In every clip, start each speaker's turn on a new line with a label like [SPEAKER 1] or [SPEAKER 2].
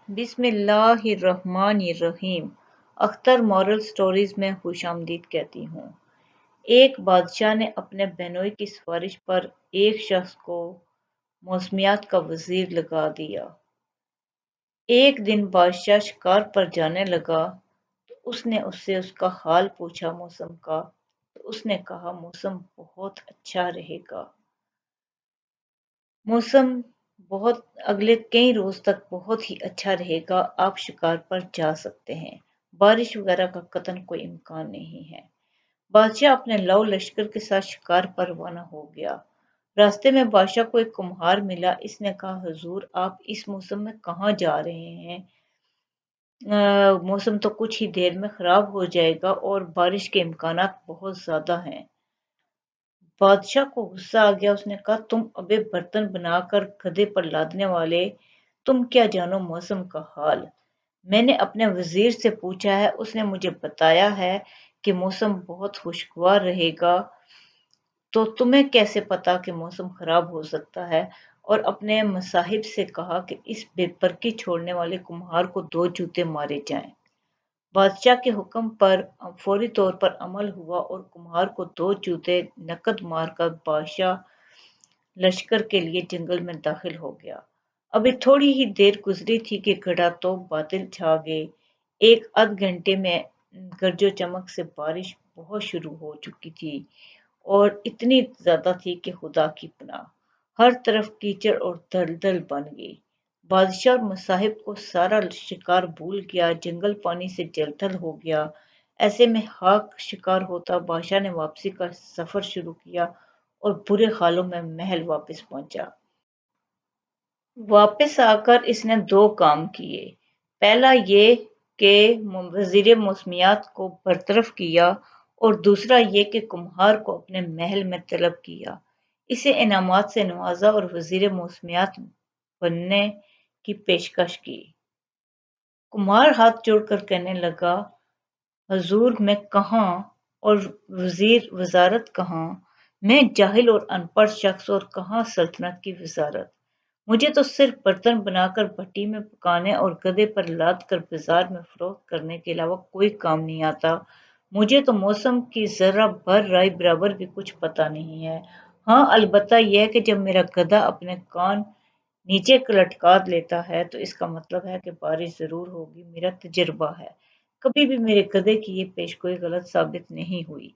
[SPEAKER 1] بسم اللہ الرحمن الرحیم۔ اختر مورل سٹوریز میں خوش آمدید کہتی ہوں۔ ایک بادشاہ نے اپنے بہنوئی کی سفارش پر ایک شخص کو موسمیات کا وزیر لگا دیا۔ ایک دن بادشاہ شکار پر جانے لگا تو اس نے اس سے اس کا حال پوچھا موسم کا، تو اس نے کہا موسم بہت اچھا رہے گا۔ موسم اگلے کئی روز تک بہت ہی اچھا رہے گا، آپ شکار پر جا سکتے ہیں، بارش وغیرہ کا قطعاً کوئی امکان نہیں ہے۔ بادشاہ اپنے لو لشکر کے ساتھ شکار پر روانہ ہو گیا۔ راستے میں بادشاہ کو ایک کمہار ملا۔ اس نے کہا حضور آپ اس موسم میں کہاں جا رہے ہیں؟ موسم تو کچھ ہی دیر میں خراب ہو جائے گا اور بارش کے امکانات بہت زیادہ ہیں۔ بادشاہ کو غصہ آ گیا، اس نے کہا تم ابے برتن بنا کر گدھے پر لادنے والے، تم کیا جانو موسم کا حال؟ میں نے اپنے وزیر سے پوچھا ہے، اس نے مجھے بتایا ہے کہ موسم بہت خوشگوار رہے گا، تو تمہیں کیسے پتا کہ موسم خراب ہو سکتا ہے؟ اور اپنے مصاحب سے کہا کہ اس بے پرکی چھوڑنے والے کمہار کو 2 جوتے مارے جائیں۔ بادشاہ کے حکم پر فوری طور پر عمل ہوا اور کمہار کو 2 جوتے نقد مار کر بادشاہ لشکر کے لیے جنگل میں داخل ہو گیا۔ ابھی تھوڑی ہی دیر گزری تھی کہ گھڑا تو بادل چھا گئے۔ ایک آدھ گھنٹے میں گرج و چمک سے بارش بہت شروع ہو چکی تھی اور اتنی زیادہ تھی کہ خدا کی پناہ، ہر طرف کیچڑ اور دلدل بن گئی۔ بادشاہ اور مصاحب کو سارا شکار بھول گیا، جنگل پانی سے جل تھل ہو گیا۔ ایسے میں ہاک شکار ہوتا بادشاہ نے واپسی کا سفر شروع کیا اور برے حالوں میں محل واپس پہنچا۔ واپس آ کر اس نے 2 کام کیے۔ پہلا یہ کہ وزیر موسمیات کو برطرف کیا اور دوسرا یہ کہ کمہار کو اپنے محل میں طلب کیا، اسے انعامات سے نوازا اور وزیر موسمیات بننے کی پیشکش کی۔ کمہار ہاتھ جوڑ کر کہنے لگا حضور میں کہاں اور وزارت کہاں؟ میں جاہل اور ان پڑھ شخص اور کہاں سلطنت کی وزارت؟ مجھے تو صرف برتن بنا کر بھٹی میں پکانے اور گدھے پر لاد کر بازار میں فروخت کرنے کے علاوہ کوئی کام نہیں آتا۔ مجھے تو موسم کی ذرہ بھر رائے برابر بھی کچھ پتہ نہیں ہے۔ ہاں البتہ یہ ہے کہ جب میرا گدھا اپنے کان نیچے لٹکا لیتا ہے تو اس کا مطلب ہے کہ بارش ضرور ہوگی، میرا تجربہ ہے۔ کبھی بھی میرے گدھے کی یہ پیشگوئی غلط ثابت نہیں ہوئی۔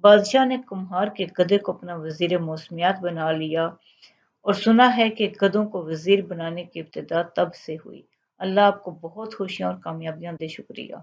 [SPEAKER 1] بادشاہ نے کمہار کے گدھے کو اپنا وزیر موسمیات بنا لیا اور سنا ہے کہ گدھوں کو وزیر بنانے کی ابتدا تب سے ہوئی۔ اللہ آپ کو بہت خوشیاں اور کامیابیاں دے۔ شکریہ۔